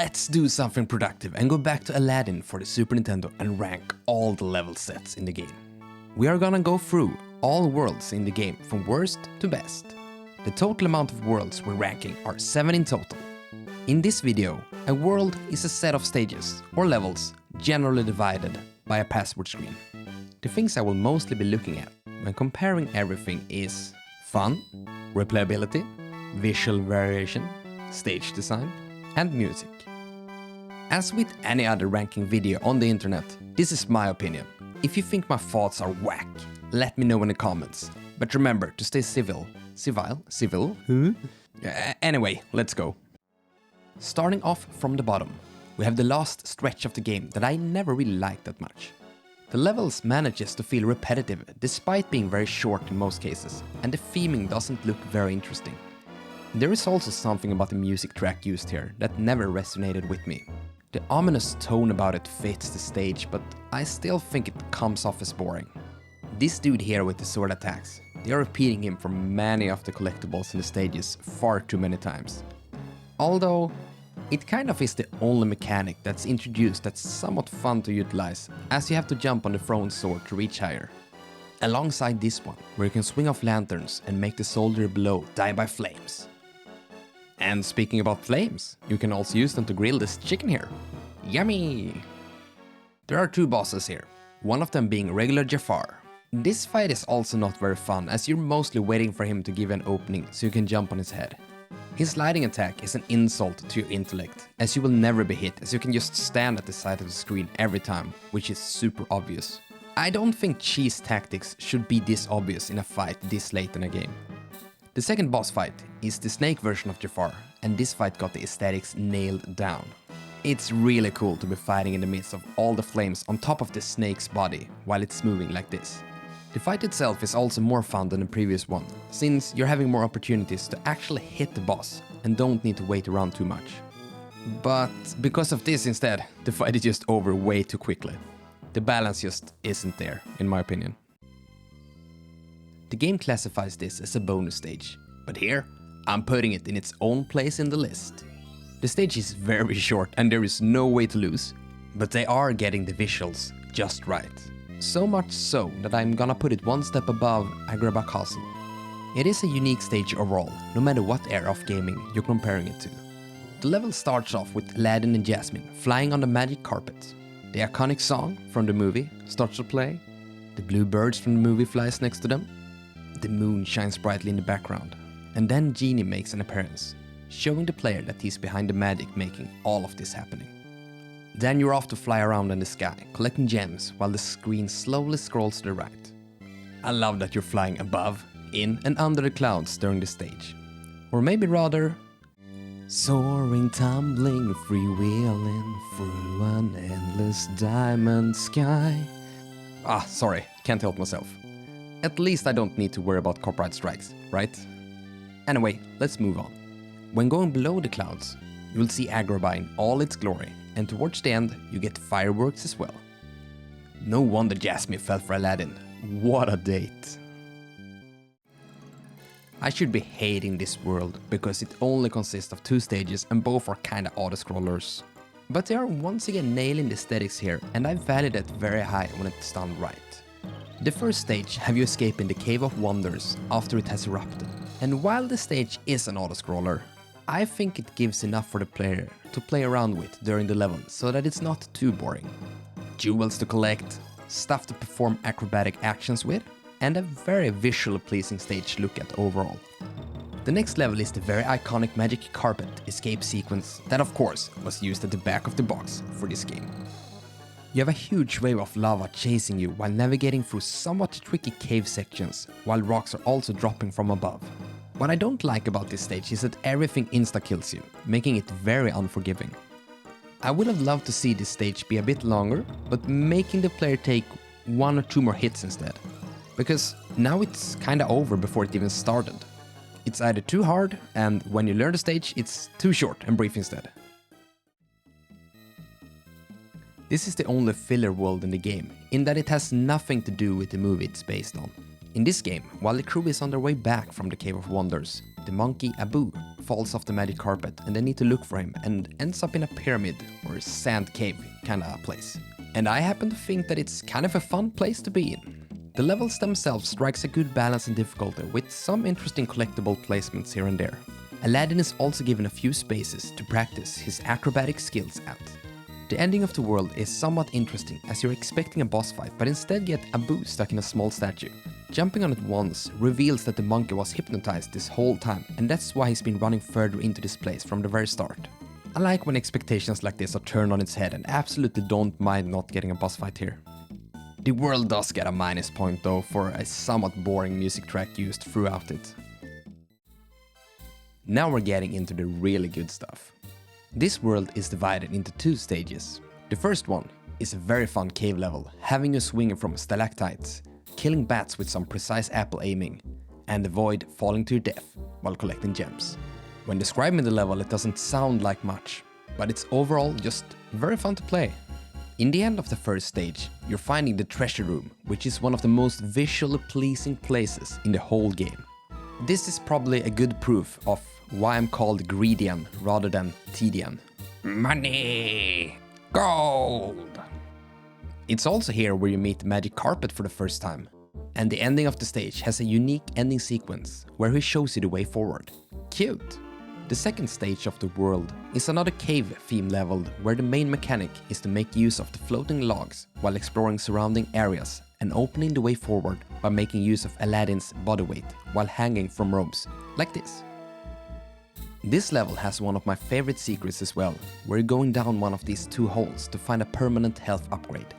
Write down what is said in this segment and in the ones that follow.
Let's do something productive and go back to Aladdin for the Super Nintendo and rank all the level sets in the game. We are gonna go through all worlds in the game from worst to best. The total amount of worlds we're ranking are 7 in total. In this video, a world is a set of stages or levels generally divided by a password screen. The things I will mostly be looking at when comparing everything is fun, replayability, visual variation, stage design, and music. As with any other ranking video on the internet, this is my opinion. If you think my thoughts are whack, let me know in the comments. But remember to stay civil. Civil? Anyway, let's go. Starting off from the bottom, we have the last stretch of the game that I never really liked that much. The levels manages to feel repetitive despite being very short in most cases, and the theming doesn't look very interesting. There is also something about the music track used here that never resonated with me. The ominous tone about it fits the stage, but I still think it comes off as boring. This dude here with the sword attacks, they are repeating him from many of the collectibles in the stages far too many times. Although, it kind of is the only mechanic that's introduced that's somewhat fun to utilize, as you have to jump on the thrown sword to reach higher. Alongside this one, where you can swing off lanterns and make the soldier below die by flames. And speaking about flames, you can also use them to grill this chicken here. Yummy! There are 2 bosses here, one of them being regular Jafar. This fight is also not very fun, as you're mostly waiting for him to give an opening so you can jump on his head. His sliding attack is an insult to your intellect, as you will never be hit, as you can just stand at the side of the screen every time, which is super obvious. I don't think cheese tactics should be this obvious in a fight this late in a game. The second boss fight is the snake version of Jafar, and this fight got the aesthetics nailed down. It's really cool to be fighting in the midst of all the flames on top of the snake's body while it's moving like this. The fight itself is also more fun than the previous one, since you're having more opportunities to actually hit the boss and don't need to wait around too much. But because of this instead, the fight is just over way too quickly. The balance just isn't there, in my opinion. The game classifies this as a bonus stage, but here, I'm putting it in its own place in the list. The stage is very short and there is no way to lose, but they are getting the visuals just right. So much so that I'm gonna put it one step above AGRABAH Castle. It is a unique stage overall, no matter what era of gaming you're comparing it to. The level starts off with Aladdin and Jasmine flying on the magic carpet. The iconic song from the movie starts to play. The blue birds from the movie flies next to them. The moon shines brightly in the background, and then Genie makes an appearance, showing the player that he's behind the magic making all of this happening. Then you're off to fly around in the sky, collecting gems while the screen slowly scrolls to the right. I love that you're flying above, in and under the clouds during the stage. Or maybe rather, soaring, tumbling, freewheeling through an endless diamond sky. Sorry, can't help myself. At least I don't need to worry about copyright strikes, right? Anyway, let's move on. When going below the clouds, you will see AGRABAH in all its glory, and towards the end, you get fireworks as well. No wonder Jasmine fell for Aladdin. What a date. I should be hating this world because it only consists of 2 stages and both are kinda auto-scrollers. But they are once again nailing the aesthetics here, and I value that very high when it's done right. The first stage have you escape in the Cave of Wonders after it has erupted. And while the stage is an auto-scroller, I think it gives enough for the player to play around with during the level so that it's not too boring. Jewels to collect, stuff to perform acrobatic actions with, and a very visually pleasing stage to look at overall. The next level is the very iconic magic carpet escape sequence that of course was used at the back of the box for this game. You have a huge wave of lava chasing you while navigating through somewhat tricky cave sections, while rocks are also dropping from above. What I don't like about this stage is that everything insta-kills you, making it very unforgiving. I would have loved to see this stage be a bit longer, but making the player take 1 or 2 more hits instead. Because now it's kinda over before it even started. It's either too hard, and when you learn the stage, it's too short and brief instead. This is the only filler world in the game, in that it has nothing to do with the movie it's based on. In this game, while the crew is on their way back from the Cave of Wonders, the monkey Abu falls off the magic carpet and they need to look for him and ends up in a pyramid or sand cave kinda place. And I happen to think that it's kind of a fun place to be in. The levels themselves strikes a good balance in difficulty with some interesting collectible placements here and there. Aladdin is also given a few spaces to practice his acrobatic skills at. The ending of the world is somewhat interesting as you're expecting a boss fight but instead get Abu stuck in a small statue. Jumping on it once reveals that the monkey was hypnotized this whole time and that's why he's been running further into this place from the very start. I like when expectations like this are turned on its head and absolutely don't mind not getting a boss fight here. The world does get a minus point though for a somewhat boring music track used throughout it. Now we're getting into the really good stuff. This world is divided into two stages. The first one is a very fun cave level, having you swinging from stalactites, killing bats with some precise apple aiming, and avoid falling to your death while collecting gems. When describing the level it doesn't sound like much, but it's overall just very fun to play. In the end of the first stage, you're finding the treasure room, which is one of the most visually pleasing places in the whole game. This is probably a good proof of why I'm called Greedian rather than Tedian. Money! Gold! It's also here where you meet the magic carpet for the first time. And the ending of the stage has a unique ending sequence where he shows you the way forward. Cute! The second stage of the world is another cave theme level where the main mechanic is to make use of the floating logs while exploring surrounding areas and opening the way forward by making use of Aladdin's body weight while hanging from ropes, like this. This level has one of my favorite secrets as well, where you're going down one of these two holes to find a permanent health upgrade.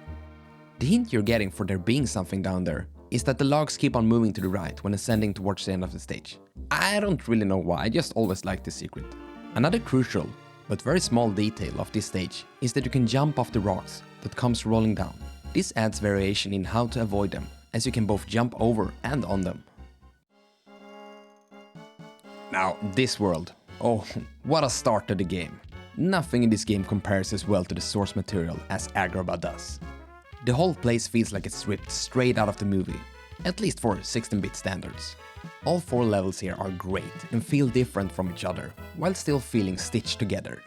The hint you're getting for there being something down there is that the logs keep on moving to the right when ascending towards the end of the stage. I don't really know why, I just always like this secret. Another crucial, but very small detail of this stage is that you can jump off the rocks that comes rolling down. This adds variation in how to avoid them, as you can both jump over and on them. Now, this world. Oh, what a start to the game. Nothing in this game compares as well to the source material as Agrabah does. The whole place feels like it's ripped straight out of the movie, at least for 16-bit standards. All 4 levels here are great and feel different from each other, while still feeling stitched together.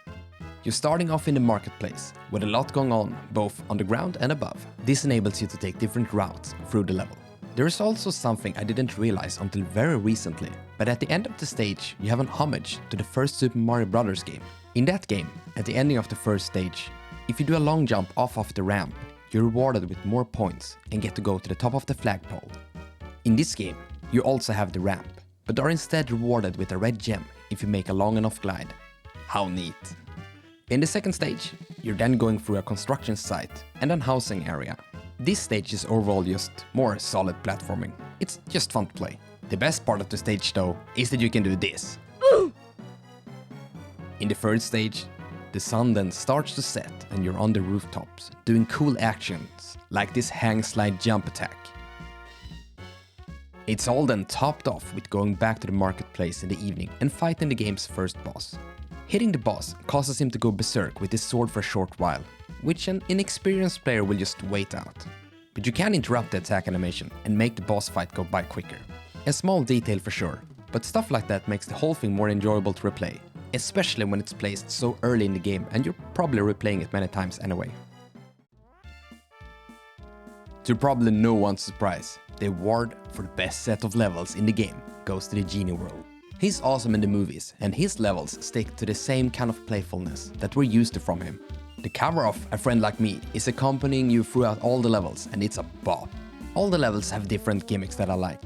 You're starting off in the marketplace, with a lot going on, both on the ground and above. This enables you to take different routes through the level. There is also something I didn't realize until very recently, but at the end of the stage you have an homage to the first Super Mario Bros. Game. In that game, at the ending of the first stage, if you do a long jump off of the ramp, you're rewarded with more points and get to go to the top of the flagpole. In this game, you also have the ramp, but are instead rewarded with a red gem if you make a long enough glide. How neat! In the second stage, you're then going through a construction site and an housing area. This stage is overall just more solid platforming. It's just fun to play. The best part of the stage though is that you can do this. In the third stage, the sun then starts to set and you're on the rooftops, doing cool actions like this hang slide jump attack. It's all then topped off with going back to the marketplace in the evening and fighting the game's first boss. Hitting the boss causes him to go berserk with his sword for a short while, which an inexperienced player will just wait out. But you can interrupt the attack animation and make the boss fight go by quicker. A small detail for sure, but stuff like that makes the whole thing more enjoyable to replay, especially when it's placed so early in the game and you're probably replaying it many times anyway. To probably no one's surprise, the award for the best set of levels in the game goes to the Genie World. He's awesome in the movies, and his levels stick to the same kind of playfulness that we're used to from him. The cover of A Friend Like Me is accompanying you throughout all the levels, and it's a bop. All the levels have different gimmicks that I like.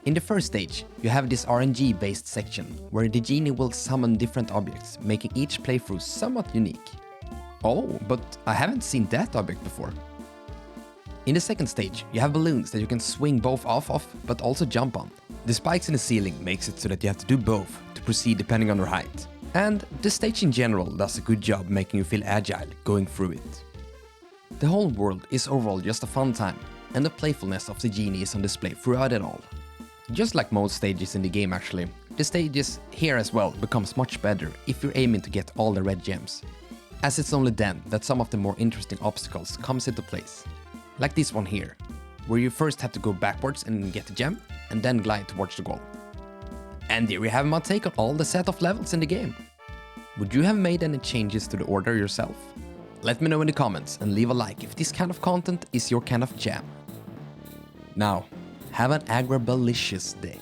In the first stage, you have this RNG-based section, where the genie will summon different objects, making each playthrough somewhat unique. Oh, but I haven't seen that object before. In the second stage, you have balloons that you can swing both off of, but also jump on. The spikes in the ceiling makes it so that you have to do both to proceed depending on your height. And the stage in general does a good job making you feel agile going through it. The whole world is overall just a fun time, and the playfulness of the genie is on display throughout it all. Just like most stages in the game actually, the stages here as well becomes much better if you're aiming to get all the red gems, as it's only then that some of the more interesting obstacles comes into place. Like this one here, where you first have to go backwards and get the gem, and then glide towards the goal. And there we have my take on all the set of levels in the game. Would you have made any changes to the order yourself? Let me know in the comments and leave a like if this kind of content is your kind of jam. Now, have an agrabilicious day.